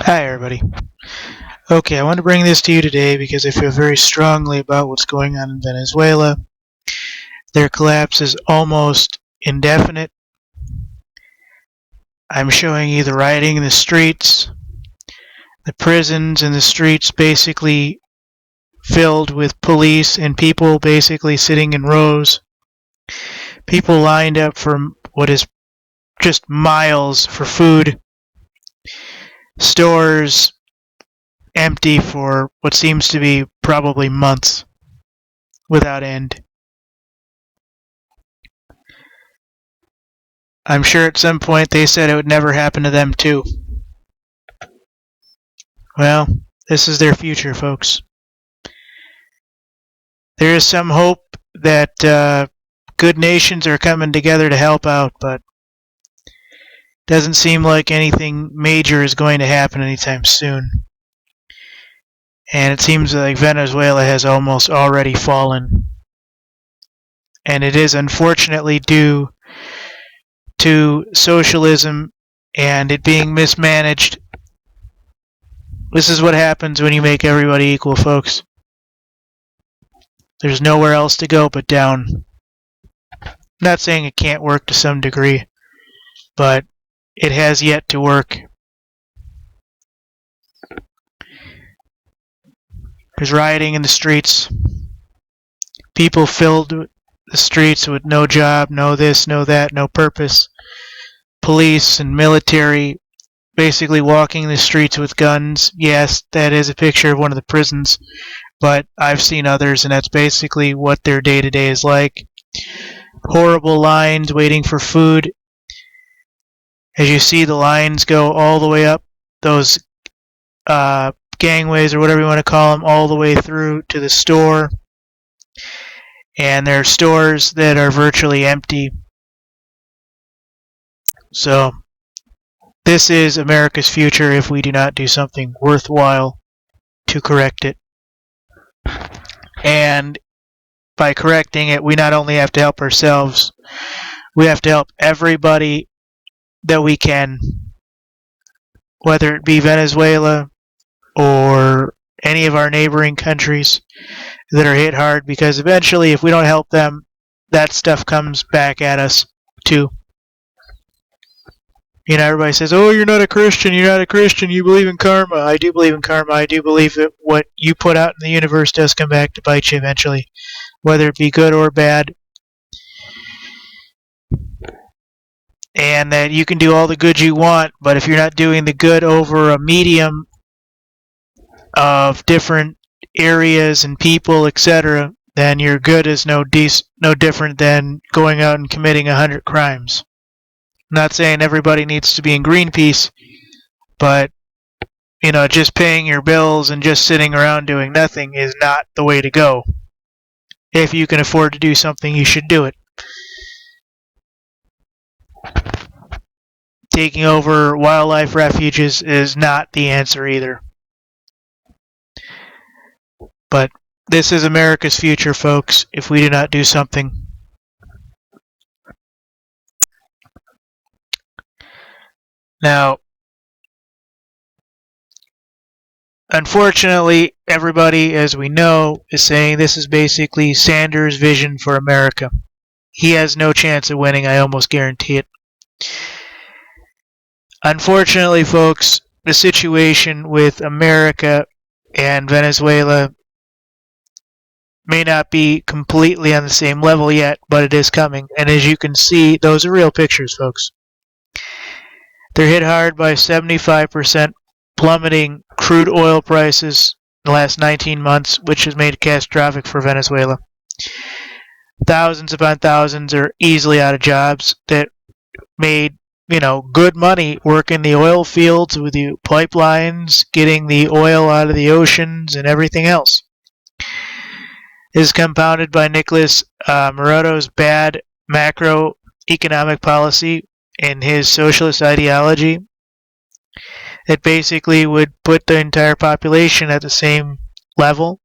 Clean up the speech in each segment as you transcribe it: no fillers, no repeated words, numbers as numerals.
Hi, everybody. Okay, I want to bring this to you today because I feel very strongly about what's going on in Venezuela. Their collapse is almost indefinite. I'm showing you the rioting in the streets, the prisons and the streets basically filled with police and people basically sitting in rows. People lined up for what is just miles for food. Stores empty for what seems to be probably months without end. I'm sure at some point they said it would never happen to them too. Well, this is their future, folks. There is some hope that good nations are coming together to help out, but doesn't seem like anything major is going to happen anytime soon. And it seems like Venezuela has almost already fallen. And it is unfortunately due to socialism and it being mismanaged. This is what happens when you make everybody equal, folks. There's nowhere else to go but down. I'm not saying it can't work to some degree, but it has yet to work. There's rioting in the streets. People filled the streets with no job, no this, no that, no purpose. Police and military basically walking the streets with guns. Yes, that is a picture of one of the prisons, but I've seen others, and that's basically what their day-to-day is like. Horrible lines waiting for food. As you see, the lines go all the way up those gangways or whatever you want to call them, all the way through to the store. And there are stores that are virtually empty. So this is America's future if we do not do something worthwhile to correct it. And by correcting it, we not only have to help ourselves, we have to help everybody that we can, whether it be Venezuela or any of our neighboring countries that are hit hard, because eventually if we don't help them, that stuff comes back at us too. You know, everybody says, oh, you're not a Christian, you believe in karma. I do believe in karma. I do believe that what you put out in the universe does come back to bite you eventually, whether it be good or bad. And that you can do all the good you want, but if you're not doing the good over a medium of different areas and people, etc., then your good is no different than going out and committing 100 crimes. I'm not saying everybody needs to be in Greenpeace, but just paying your bills and just sitting around doing nothing is not the way to go. If you can afford to do something, you should do it. Taking over wildlife refuges is not the answer either. But this is America's future, folks, if we do not do something. Now, unfortunately, everybody, as we know, is saying this is basically Sanders' vision for America. He has no chance of winning, I almost guarantee it. Unfortunately, folks, the situation with America and Venezuela may not be completely on the same level yet, but it is coming. And as you can see, those are real pictures, folks. They're hit hard by 75% plummeting crude oil prices in the last 19 months, which has made it catastrophic for Venezuela. Thousands upon thousands are easily out of jobs that made good money working the oil fields with the pipelines, getting the oil out of the oceans and everything else. Is compounded by Nicolas Maduro's bad macroeconomic policy and his socialist ideology that basically would put the entire population at the same level.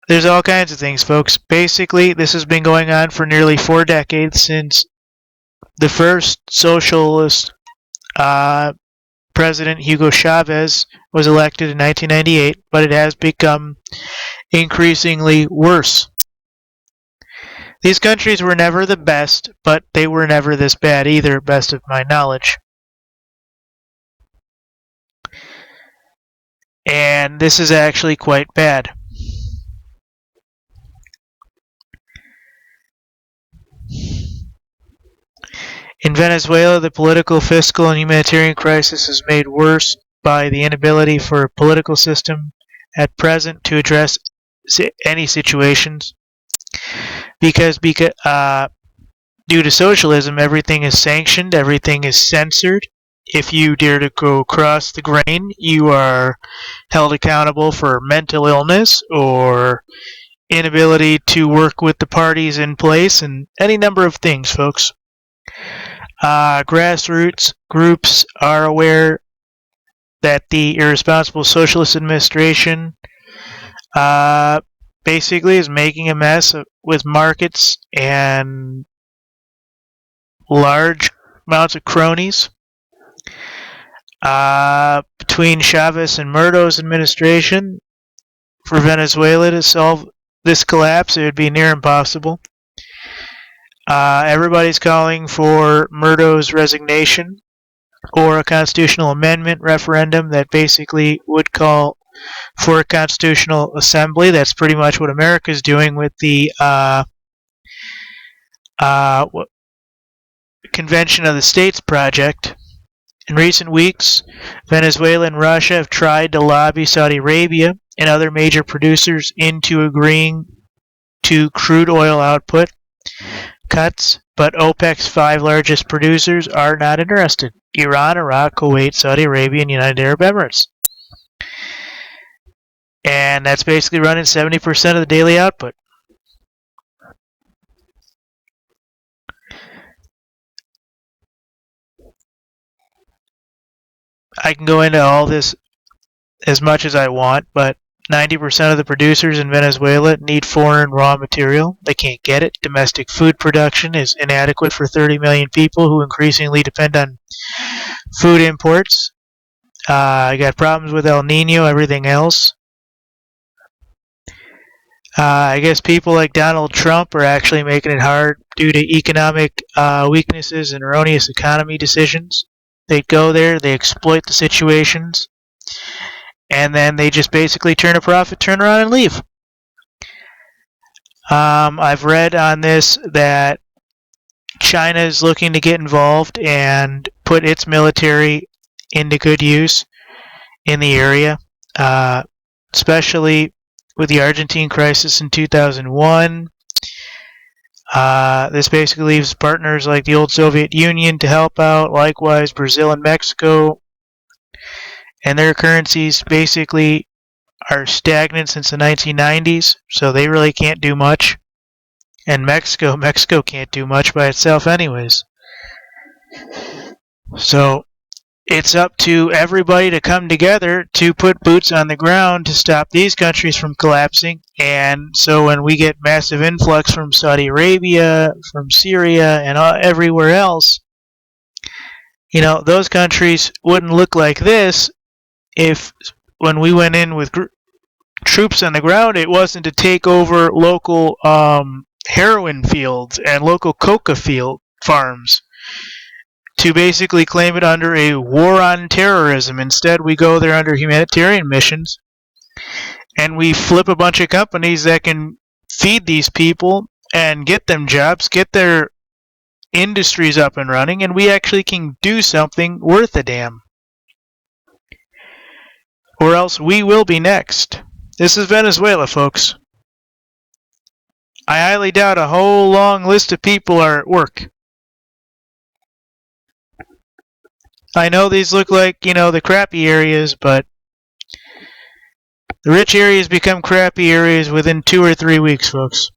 There's all kinds of things, folks. Basically, this has been going on for nearly 4 decades since the first socialist president, Hugo Chavez, was elected in 1998, but it has become increasingly worse. These countries were never the best, but they were never this bad either, best of my knowledge. And this is actually quite bad. In Venezuela, the political, fiscal, and humanitarian crisis is made worse by the inability for a political system at present to address any situations. Because due to socialism, everything is sanctioned, everything is censored. If you dare to go across the grain, you are held accountable for mental illness or inability to work with the parties in place and any number of things, folks. Grassroots groups are aware that the irresponsible socialist administration basically is making a mess with markets and large amounts of cronies. Between Chavez and Murdo's administration, for Venezuela to solve this collapse, it would be near impossible. Everybody's calling for Murdo's resignation or a constitutional amendment referendum that basically would call for a constitutional assembly. That's pretty much what America's doing with the Convention of the States project. In recent weeks, Venezuela and Russia have tried to lobby Saudi Arabia and other major producers into agreeing to crude oil output cuts, but OPEC's 5 largest producers are not interested: Iran, Iraq, Kuwait, Saudi Arabia, and United Arab Emirates. And that's basically running 70% of the daily output. I can go into all this as much as I want, but 90% of the producers in Venezuela need foreign raw material. They can't get it. Domestic food production is inadequate for 30 million people who increasingly depend on food imports. I got problems with El Nino, everything else. I guess people like Donald Trump are actually making it hard due to economic weaknesses and erroneous economy decisions. They go there, they exploit the situations, and then they just basically turn a profit, turn around, and leave. I've read on this that China is looking to get involved and put its military into good use in the area, especially with the Argentine crisis in 2001. This basically leaves partners like the old Soviet Union to help out, likewise Brazil and Mexico, and their currencies basically are stagnant since the 1990s, so they really can't do much. And Mexico can't do much by itself anyways. So it's up to everybody to come together to put boots on the ground to stop these countries from collapsing. And so when we get massive influx from Saudi Arabia, from Syria, and everywhere else, those countries wouldn't look like this if when we went in with troops on the ground, it wasn't to take over local heroin fields and local coca field farms, to basically claim it under a war on terrorism. Instead, we go there under humanitarian missions, and we flip a bunch of companies that can feed these people and get them jobs, get their industries up and running, and we actually can do something worth a damn. Or else we will be next. This is Venezuela, folks. I highly doubt a whole long list of people are at work. I know these look like, the crappy areas, but the rich areas become crappy areas within 2 or 3 weeks, folks.